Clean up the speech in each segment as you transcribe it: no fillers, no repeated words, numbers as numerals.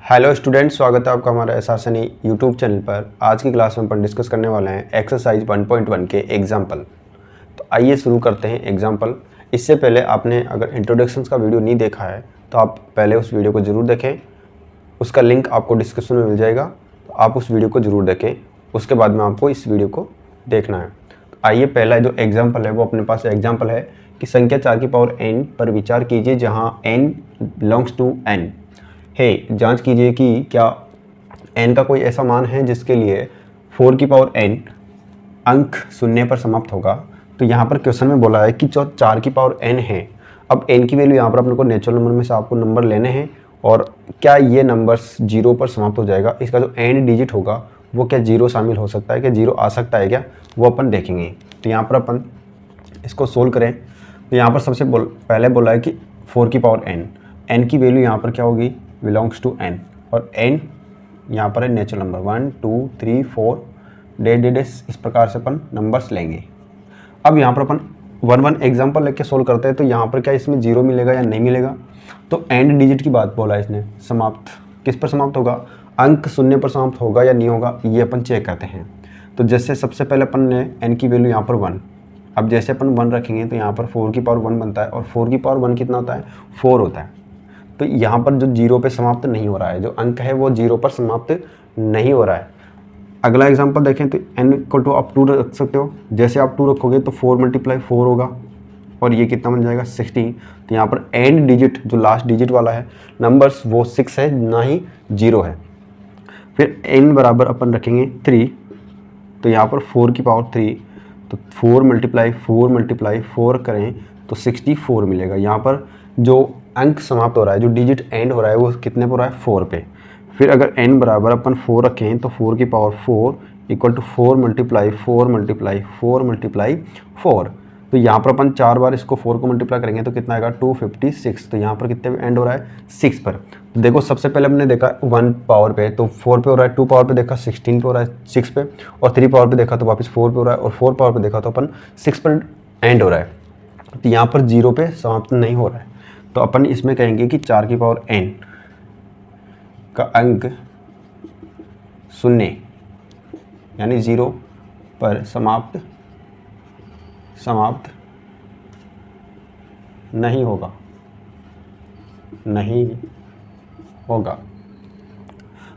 Hello student, स्वागत है आपका हमारे एसआरसनी यूट्यूब चैनल पर। आज की क्लास में अपन डिस्कस करने वाले हैं एक्सरसाइज 1.1 के एग्जाम्पल। तो आइए शुरू करते हैं एग्जाम्पल। इससे पहले आपने अगर इंट्रोडक्शंस का वीडियो नहीं देखा है तो आप पहले उस वीडियो को ज़रूर देखें, उसका लिंक आपको डिस्क्रिप्शन में मिल जाएगा, तो आप उस वीडियो को ज़रूर देखें। उसके बाद में आपको इस वीडियो को देखना है। तो आइए, पहला जो एग्जाम्पल है वो अपने पास एग्जाम्पल है कि संख्या 4 की पावर n पर विचार कीजिए जहाँ n बिलोंग्स टू n है। जांच कीजिए कि क्या n का कोई ऐसा मान है जिसके लिए 4 की पावर n अंक शून्य पर समाप्त होगा। तो यहाँ पर क्वेश्चन में बोला है कि जो 4 की पावर n है, अब n की वैल्यू यहाँ पर अपने को नेचुरल नंबर में से आपको नंबर लेने हैं और क्या ये नंबर्स जीरो पर समाप्त हो जाएगा। इसका जो एंड डिजिट होगा वो क्या जीरो शामिल हो सकता है, क्या जीरो आ सकता है क्या, वो अपन देखेंगे। तो यहाँ पर अपन इसको सोल्व करें। तो यहाँ पर सबसे पहले बोला है कि 4 की पावर n की वैल्यू यहाँ पर क्या होगी, बिलोंग्स टू n, और n यहाँ पर है नेचुरल नंबर 1 2 3 4 डेड इस प्रकार से अपन नंबर्स लेंगे। अब यहाँ पर अपन वन एग्जांपल लेके सोल्व करते हैं। तो यहाँ पर क्या इसमें जीरो मिलेगा या नहीं मिलेगा। तो एंड डिजिट की बात बोला है इसने, समाप्त किस पर समाप्त होगा, अंक शून्य पर समाप्त होगा या नहीं होगा, ये अपन चेक करते हैं। तो जैसे सबसे पहले अपन ने n की वैल्यू यहाँ पर 1, अब जैसे अपन 1 रखेंगे तो यहाँ पर 4 की पावर 1 बनता है, और 4 की पावर 1 कितना होता है, 4 होता है। तो यहाँ पर जो जीरो पे समाप्त नहीं हो रहा है, जो अंक है वो जीरो पर समाप्त नहीं हो रहा है। अगला एग्जांपल देखें तो n इक्वल टू आप 2 रख सकते हो। जैसे आप 2 रखोगे तो 4 × 4 होगा, और ये कितना बन जाएगा 16। तो यहाँ पर एंड डिजिट जो लास्ट डिजिट वाला है नंबर्स वो 6 है, ना ही 0 है। फिर n बराबर अपन रखेंगे 3। तो यहाँ पर 4 की पावर 3, तो 4 × 4 करें तो 64 मिलेगा। यहाँ पर जो अंक समाप्त हो रहा है, जो डिजिट एंड हो रहा है वो कितने पर हो रहा है, 4 पे। फिर अगर n बराबर अपन 4 रखें तो 4 की पावर 4 इक्वल टू 4 × 4 तो यहाँ पर अपन 4 बार इसको 4 को मल्टीप्लाई करेंगे तो कितना आएगा 256। तो यहाँ पर कितने पे एंड हो रहा है, 6 पर। तो देखो सबसे पहले हमने देखा 1 पावर पे तो 4 पे हो रहा है, 2 पावर पे देखा 16 पे हो रहा है 6 पे, और 3 पावर पे देखा तो वापस 4 पे हो रहा है, और 4 पावर पे देखा तो अपन 6 पर एंड हो रहा है। तो यहाँ पर 0 पे समाप्त नहीं हो रहा है। तो अपन इसमें कहेंगे कि 4 की पावर n का अंक शून्य यानी 0 पर समाप्त नहीं होगा,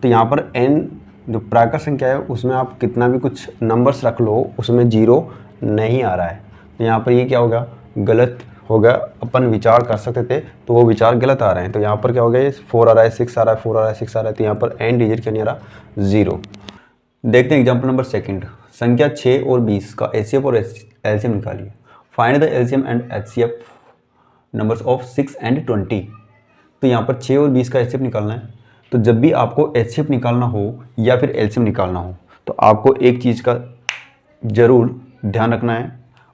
तो यहाँ पर n जो प्राकृत संख्या है उसमें आप कितना भी कुछ नंबर्स रख लो उसमें 0 नहीं आ रहा है। तो यहाँ पर ये क्या होगा, गलत होगा। अपन विचार कर सकते थे तो वो विचार गलत आ रहे हैं। तो यहाँ पर क्या हो गया, ये 4 आ रहा है 6 आ रहा है 4 आ रहा है 6 आ रहा है, तो यहाँ पर एंड डिजिट क्या नहीं आ रहा, 0। देखते हैं एग्जाम्पल नंबर सेकंड। संख्या 6 और 20 का एचसीएफ और एलसीएम निकालिए। Find the LCM and HCF numbers of 6 and 20। तो यहाँ पर 6 और 20 का एचसीएफ निकालना है। तो जब भी आपको एचसीएफ निकालना हो या फिर एलसीएम निकालना हो तो आपको एक चीज़ का ज़रूर ध्यान रखना है,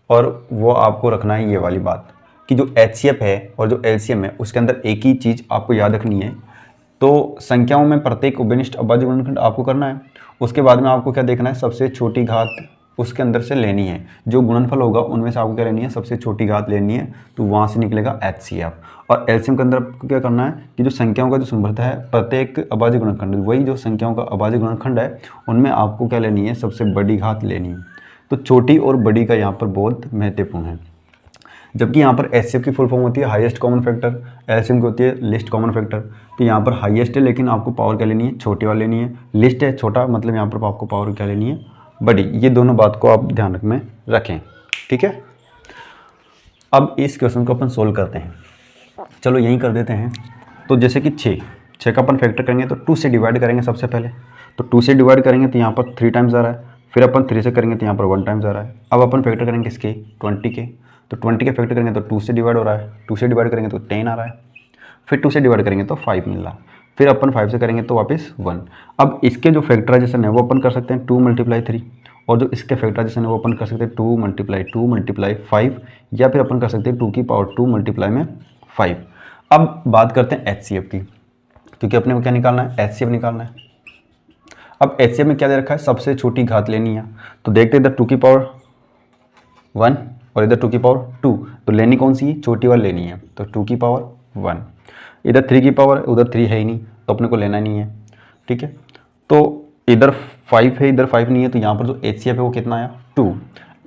और वो आपको रखना है ये वाली बात कि जो एचसीएफ है और जो एलसीएम है उसके अंदर एक ही चीज़ आपको याद रखनी है। तो संख्याओं में प्रत्येक उभयनिष्ठ अभाज्य गुणनखंड आपको करना है। उसके बाद में आपको क्या देखना है, सबसे छोटी घात उसके अंदर से लेनी है। जो गुणनफल होगा उनमें से आपको क्या लेनी है, सबसे छोटी घात लेनी है। तो वहाँ से निकलेगा एचसीएफ। और एलसीएम के अंदर आपको क्या करना है कि जो संख्याओं का जो संबंध है प्रत्येक अभाज्य गुणनखंड, वही जो संख्याओं का अभाज्य गुणनखंड है उनमें आपको क्या लेनी है, सबसे बड़ी घात लेनी है। तो छोटी और बड़ी का यहाँ पर बहुत महत्वपूर्ण है। जबकि यहाँ पर एचसीएफ की फुल फॉर्म होती है हाईएस्ट कॉमन फैक्टर, एलसीएम की होती है लिस्ट कॉमन फैक्टर। तो यहाँ पर हाईएस्ट है लेकिन आपको पावर क्या लेनी है, छोटी वाली लेनी है। लिस्ट है छोटा, मतलब यहाँ पर आपको पावर क्या लेनी है, बड़ी। ये दोनों बात को आप ध्यान में रखें, ठीक है। अब इस क्वेश्चन को अपन सोल्व करते हैं। चलो यहीं कर देते हैं। तो जैसे कि 6 का अपन फैक्टर करेंगे तो 2 से डिवाइड करेंगे सबसे पहले। तो 2 से डिवाइड करेंगे तो यहाँ पर 3 टाइम्स आ रहा है। फिर अपन 3 से करेंगे तो यहाँ पर 1 टाइम्स आ रहा है। अब अपन फैक्टर करेंगे इसके 20 के। तो 20 के फैक्टर करेंगे तो 2 से डिवाइड हो रहा है, 2 से डिवाइड करेंगे तो 10 आ रहा है। फिर 2 से डिवाइड करेंगे तो 5 मिल रहा है। फिर अपन 5 से करेंगे तो वापस 1। अब इसके जो फैक्टराइजेशन है वो अपन कर सकते हैं 2 × 3, और जो इसके फैक्टराइजेशन है वो अपन कर सकते हैं 2 × 5, या फिर अपन कर सकते हैं 2 की पावर 2 मल्टीप्लाई में 5। अब बात करते हैं एचसीएफ की, क्योंकि अपने को क्या निकालना है, एचसीएफ निकालना है। अब एचसीएफ में क्या दे रखा है, सबसे छोटी घात लेनी है। तो देखते इधर 2 की पावर 1 और इधर 2 की पावर 2, तो लेनी कौन सी है, छोटी वाली लेनी है। तो 2 की पावर 1, इधर 3 की पावर, उधर 3 है ही नहीं, तो अपने को लेना नहीं है, ठीक है। तो इधर 5 है, इधर 5 नहीं है, तो यहाँ पर जो HCF है वो कितना आया 2।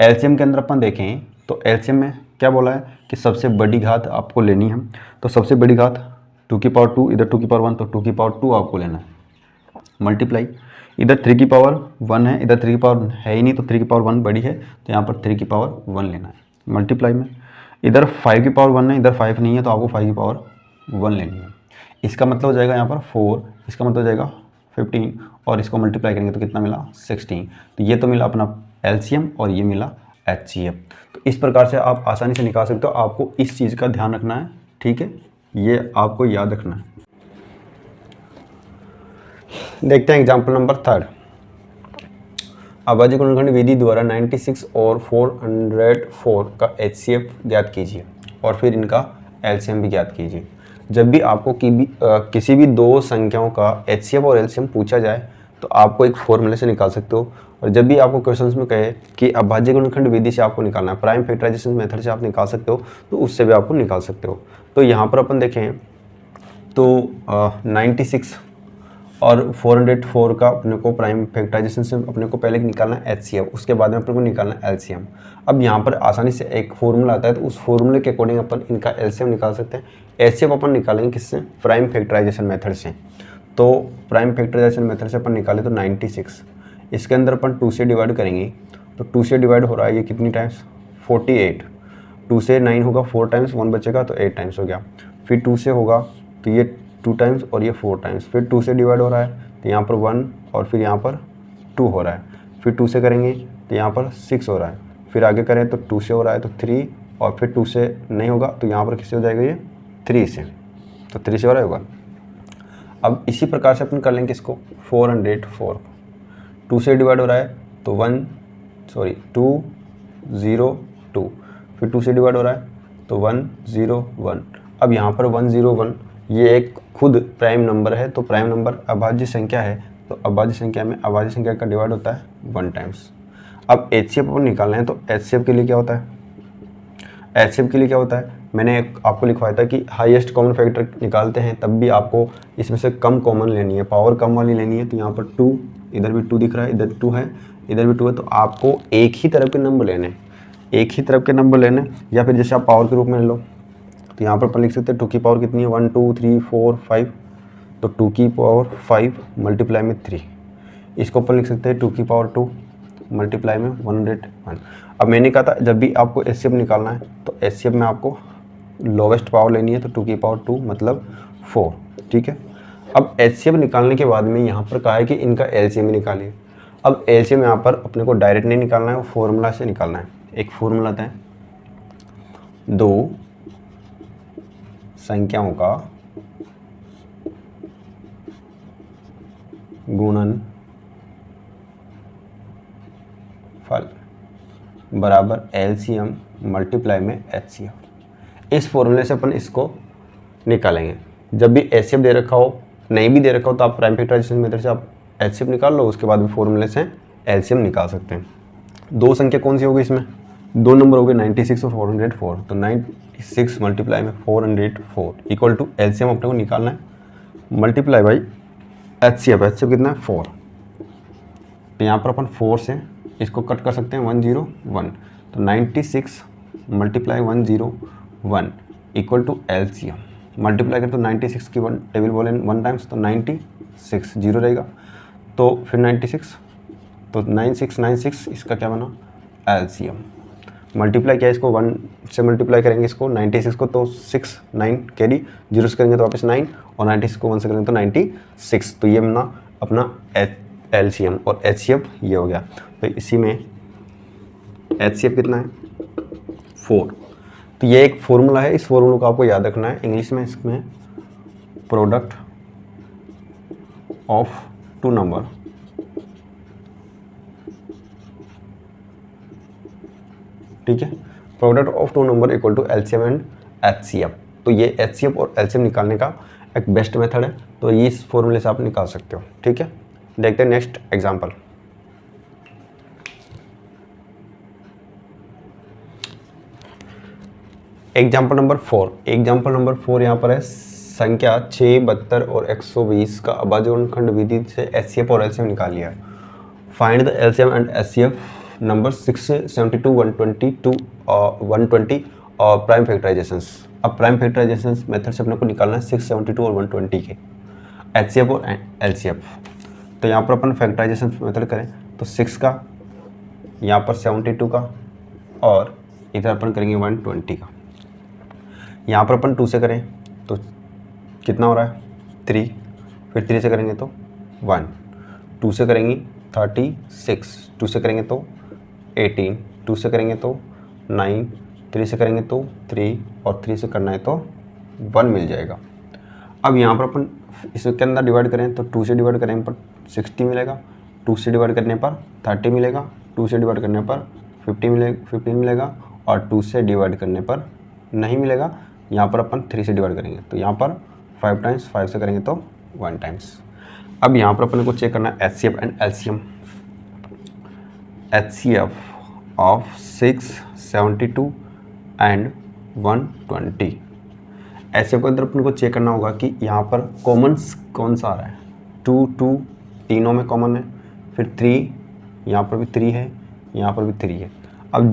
एलसीएम के अंदर अपन देखें तो एलसीएम में क्या बोला है कि सबसे बड़ी घात आपको लेनी है, तो सबसे बड़ी घात 2 की पावर 2, इधर 2 की पावर 1, तो 2 की पावर 2 आपको लेना है, मल्टीप्लाई इधर 3 की पावर 1 है, इधर 3 की पावर है ही नहीं, तो 3 की पावर 1 बड़ी है, तो यहाँ पर 3 की पावर 1 लेना है, मल्टीप्लाई में इधर 5 की पावर 1 है, इधर 5 नहीं है, तो आपको 5 की पावर 1 लेनी है। इसका मतलब हो जाएगा यहाँ पर 4, इसका मतलब हो जाएगा 15, और इसको मल्टीप्लाई करेंगे तो कितना मिला 16। तो ये तो मिला अपना एलसीएम और ये मिला HCF। तो इस प्रकार से आप आसानी से निकाल सकते हो। आपको इस चीज़ का ध्यान रखना है, ठीक है, ये आपको याद रखना है। देखते हैं एग्जाम्पल नंबर 3। अभाज्य गुणनखंड विधि द्वारा 96 और 404 का HCF ज्ञात कीजिए और फिर इनका LCM भी ज्ञात कीजिए। जब भी आपको किसी भी दो संख्याओं का HCF और LCM पूछा जाए तो आपको एक फॉर्मूले से निकाल सकते हो, और जब भी आपको क्वेश्चंस में कहे कि अभाज्य गुणनखंड विधि से आपको निकालना है, प्राइम फैक्टराइजेशन मेथड से आप निकाल सकते हो, तो उससे भी आपको निकाल सकते हो। तो यहाँ पर अपन देखें तो 96 और 404 का अपने को प्राइम फैक्टराइजेशन से अपने को पहले निकालना है HCF, उसके बाद में अपने को निकालना है LCM। अब यहाँ पर आसानी से एक फॉर्मूला आता है, तो उस फॉर्मूले के अकॉर्डिंग अपन इनका LCM निकाल सकते हैं। HCF अपन निकालेंगे किससे, प्राइम फैक्टराइजेशन मेथड से। तो प्राइम फैक्टराइजेशन मेथड से अपन निकाले तो 96, इसके अंदर अपन 2 से डिवाइड करेंगे, तो 2 से डिवाइड हो रहा है ये कितनी टाइम्स 48, 2 से 9 होगा 4 टाइम्स, 1 बचेगा तो 8 टाइम्स हो गया। फिर 2 से होगा तो ये 2 टाइम्स और ये 4 टाइम्स, फिर 2 से डिवाइड हो रहा है तो यहाँ पर 1 और फिर यहाँ पर 2 हो रहा है, फिर 2 से करेंगे तो यहाँ पर 6 हो रहा है, फिर आगे करें तो 2 से हो रहा है तो 3, और फिर 2 से नहीं होगा तो यहाँ पर किससे हो जाएगा ये 3 से, तो 3 से हो रहा होगा। अब इसी प्रकार से अपन कर लेंगे इसको 404, 2 से डिवाइड हो रहा है तो 202, फिर 2 से डिवाइड हो रहा है तो 101। अब यहाँ पर 101 ये एक खुद प्राइम नंबर है, तो प्राइम नंबर अभाज्य संख्या है, तो अभाज्य संख्या में अभाज्य संख्या का डिवाइड होता है 1 टाइम्स। अब HCF अपन निकालना है, तो HCF के लिए क्या होता है, HCF के लिए क्या होता है, मैंने आपको लिखवाया था कि हाईएस्ट कॉमन फैक्टर निकालते हैं तब भी आपको इसमें से कम कॉमन लेनी है, पावर कम वाली लेनी है। तो यहाँ पर 2, इधर भी 2 दिख रहा है, इधर 2 है, इधर भी 2 है, तो आपको एक ही तरफ के नंबर लेने, एक ही तरफ के नंबर लेने, या फिर जैसे आप पावर के रूप में ले लो, तो यहाँ पर अपन लिख सकते हैं 2 की पावर कितनी है 1 2 3 4 5, तो 2 की पावर 5 मल्टीप्लाई में 3, इसको अपन लिख सकते हैं 2 की पावर 2 मल्टीप्लाई में 101। अब मैंने कहा था जब भी आपको HCF निकालना है तो HCF में आपको लोवेस्ट पावर लेनी है, तो 2 की पावर 2 मतलब 4, ठीक है। अब HCF निकालने के बाद में यहाँ पर कहा है कि इनका LCM निकालिए। अब LCM यहाँ पर अपने को डायरेक्ट नहीं निकालना है, वो फॉर्मूला से निकालना है। एक फॉर्मूला आता है, दो संख्याओं का गुणन फल बराबर LCM मल्टीप्लाई में HCF। इस फॉर्मूले से अपन इसको निकालेंगे। जब भी HCF दे रखा हो, नहीं भी दे रखा हो, तो आप प्राइम फैक्टराइजेशन मेथड से आप HCF निकाल लो, उसके बाद भी फॉर्मूले से LCM निकाल सकते हैं। दो संख्या कौन सी होगी इसमें, दो नंबर हो गए 96 और 404, तो 96 मल्टीप्लाई में 404 इक्वल टू LCM अपने को निकालना है मल्टीप्लाई बाई HCF। HCF कितना है 4, तो यहाँ पर अपन 4 से इसको कट कर सकते हैं 101, तो 96 multiply 101 equal to LCM। Multiply करें तो 96 की 1 टेबल बोले 1 टाइम्स, तो 96 जीरो रहेगा, तो फिर 96, तो 9696 इसका क्या बना LCM। मल्टीप्लाई किया इसको 1 से मल्टीप्लाई करेंगे इसको 96 को, तो 6 9 कैरी, जीरो से करेंगे तो वापस 9, और 96 को 1 से करेंगे तो 96, तो ये बना अपना LCM। और HCF ये हो गया, तो इसी में HCF कितना है 4। तो ये एक फॉर्मूला है, इस फॉर्मूला को आपको याद रखना है। इंग्लिश में इसमें प्रोडक्ट ऑफ टू नंबर ठीक है, product of two number equal to LCM and HCF। तो ये HCF और LCM निकालने का एक बेस्ट मेथड है, तो ये इस फॉर्मूले से आप निकाल सकते हो, ठीक है। देखते हैं नेक्स्ट एग्जांपल। एग्जांपल नंबर 4 यहाँ पर है संख्या 6, 72 और 120 का अभाज्यखंड विधि से एचसीएफ और एलसीएम निकाल लिया। Find the LCM and HCF number 672, 122 और 120 और प्राइम फैक्टराइजेशंस। अब प्राइम फैक्टराइजेशंस मेथड से अपने को निकालना है 672 और 120 के एचसीएफ और एलसीएफ। तो यहाँ पर अपन फैक्टराइजेशन मेथड करें तो 6 का, यहाँ पर 72 का और इधर अपन करेंगे 120 का। यहाँ पर अपन 2 से करें तो कितना हो रहा है 3, फिर 3 से करेंगे तो 1, 2 से करेंगे 36, 2 से करेंगे तो 18, 2 से करेंगे तो 9, 3 से करेंगे तो 3 और 3 से करना है तो 1 मिल जाएगा। अब यहाँ पर अपन इसके अंदर डिवाइड करें तो 2 से डिवाइड करने पर 60 मिलेगा, 2 से डिवाइड करने पर 30 मिलेगा, 2 से डिवाइड करने पर 15 मिलेगा और 2 से डिवाइड करने पर नहीं मिलेगा। यहाँ पर अपन 3 से डिवाइड करेंगे तो यहाँ पर 5 टाइम्स, 5 से करेंगे तो 1 टाइम्स। अब यहाँ पर अपन को चेक करना है HCF and LCM. HCF of 672 and 120। HCF के अंदर अपन को चेक करना होगा कि यहाँ पर कॉमन्स कौन सा आ रहा है। 2, 2 तीनों में कॉमन है, फिर 3 यहाँ पर भी 3 है, यहाँ पर भी 3 है। अब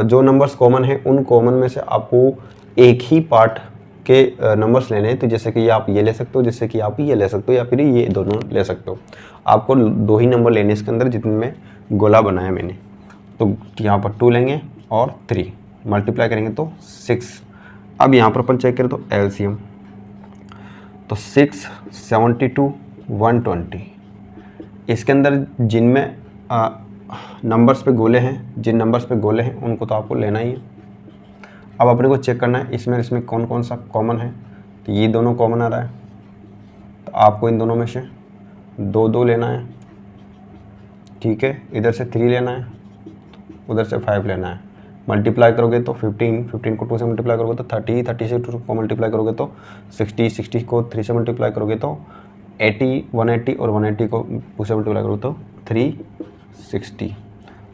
जो नंबर्स कॉमन है उन कॉमन में से आपको एक ही पार्ट के नंबर्स लेने हैं। तो जैसे कि आप ये ले सकते हो, जैसे कि आप ये ले सकते हो या फिर ये दोनों ले सकते हो। आपको 2 ही नंबर लेने इसके अंदर जितने में गोला बनाया मैंने। तो यहाँ पर 2 लेंगे और 3 मल्टीप्लाई करेंगे तो 6। अब यहाँ पर अपन चेक करें तो एलसीएम तो 6, 72, 120। इसके अंदर जिनमें नंबर्स पे गोले हैं, जिन नंबर्स पे गोले हैं उनको तो आपको लेना ही है। अब अपने को चेक करना है इसमें कौन कौन सा कॉमन है। तो ये दोनों कॉमन आ रहा है तो आपको इन दोनों में से 2, 2 लेना है, ठीक है। इधर से 3 लेना है, उधर से 5 लेना है। मल्टीप्लाई करोगे तो 15 को 2 से मल्टीप्लाई करोगे तो 30 से 2 को मल्टीप्लाई करोगे तो 60 को 3 से मल्टीप्लाई करोगे तो 80, 180 और 180 को 2 से मल्टीप्लाई करोगे तो 360।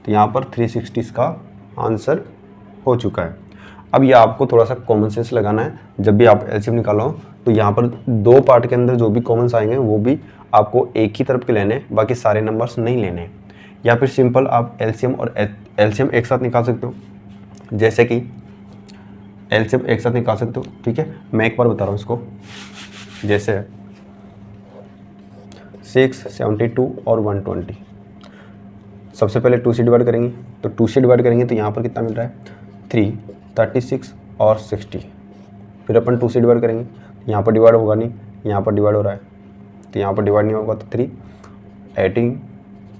तो यहाँ पर 360 का आंसर हो चुका है। अब ये आपको थोड़ा सा कॉमन सेंस लगाना है। जब भी आप एलसीएम निकालो तो यहाँ पर 2 पार्ट के अंदर जो भी कॉमन्स आएंगे वो भी आपको एक ही तरफ के लेने, बाकी सारे नंबर्स नहीं लेने। या फिर सिंपल आप एलसीएम और एलसीएम एक साथ निकाल सकते हो, जैसे कि एलसीएम एक साथ निकाल सकते हो, ठीक है। मैं एक बार बता रहा हूँ इसको। जैसे 6, 72 और 120। सबसे पहले 2 से डिवाइड करेंगे तो 2 से डिवाइड करेंगे तो यहाँ पर कितना मिल रहा है 3, 36 और 60। फिर अपन 2 से डिवाइड करेंगे, यहाँ पर डिवाइड होगा नहीं, यहाँ पर डिवाइड हो रहा है तो यहाँ पर डिवाइड नहीं होगा तो 3, 18,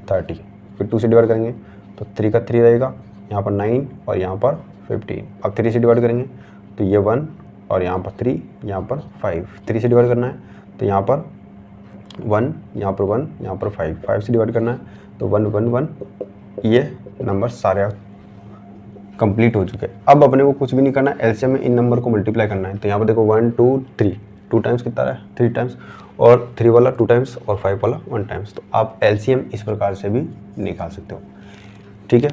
30। फिर 2 से डिवाइड करेंगे तो 3 का 3 रहेगा, यहाँ पर 9 और यहाँ पर 15। अब 3 से डिवाइड करेंगे तो ये 1 और यहाँ पर 3, यहाँ पर 5। 3 से डिवाइड करना है तो यहाँ पर 1, यहाँ पर 1, यहाँ पर 5। 5 से डिवाइड करना है तो 1, 1, 1। ये नंबर सारे कंप्लीट हो चुके हैं। अब अपने को कुछ भी नहीं करना है, एलसीएम में इन नंबर को मल्टीप्लाई करना है। तो यहाँ पर देखो 1, 2, 3, 2 टाइम्स कितना है 3 टाइम्स, और 3 वाला 2 टाइम्स और 5 वाला 1 टाइम्स। तो आप एलसीएम इस प्रकार से भी निकाल सकते हो, ठीक है।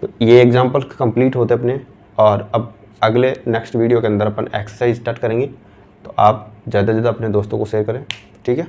तो ये एग्जाम्पल कंप्लीट होते अपने। और अब अगले नेक्स्ट वीडियो के अंदर अपन एक्सरसाइज स्टार्ट करेंगे। तो आप ज़्यादा से ज़्यादा अपने दोस्तों को शेयर करें, ठीक है।